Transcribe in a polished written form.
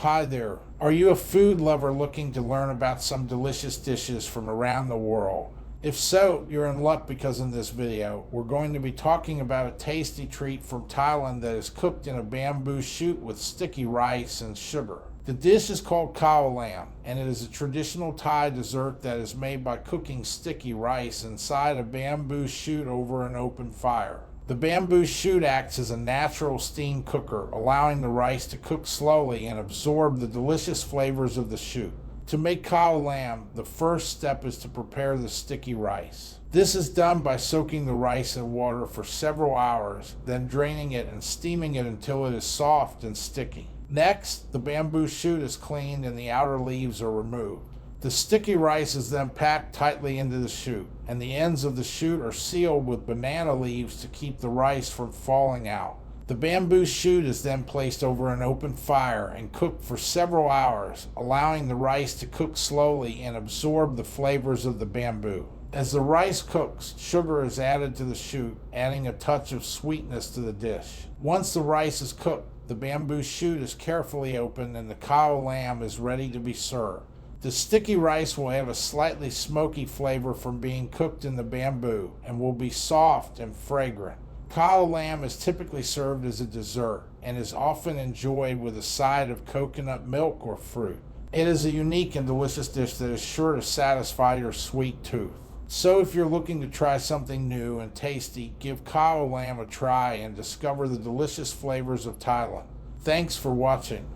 Hi there. Are you a food lover looking to learn about some delicious dishes from around the world? If so, you're in luck because in this video, we're going to be talking about a tasty treat from Thailand that is cooked in a bamboo shoot with sticky rice and sugar. The dish is called Khao Lam, and it is a traditional Thai dessert that is made by cooking sticky rice inside a bamboo shoot over an open fire. The bamboo shoot acts as a natural steam cooker, allowing the rice to cook slowly and absorb the delicious flavors of the shoot. To make khao lam, the first step is to prepare the sticky rice. This is done by soaking the rice in water for several hours, then draining it and steaming it until it is soft and sticky. Next, the bamboo shoot is cleaned and the outer leaves are removed. The sticky rice is then packed tightly into the shoot, and the ends of the shoot are sealed with banana leaves to keep the rice from falling out. The bamboo shoot is then placed over an open fire and cooked for several hours, allowing the rice to cook slowly and absorb the flavors of the bamboo. As the rice cooks, sugar is added to the shoot, adding a touch of sweetness to the dish. Once the rice is cooked, the bamboo shoot is carefully opened and the khao lam is ready to be served. The sticky rice will have a slightly smoky flavor from being cooked in the bamboo and will be soft and fragrant. Khao lam is typically served as a dessert and is often enjoyed with a side of coconut milk or fruit. It is a unique and delicious dish that is sure to satisfy your sweet tooth. So if you're looking to try something new and tasty, give khao lam a try and discover the delicious flavors of Thailand. Thanks for watching.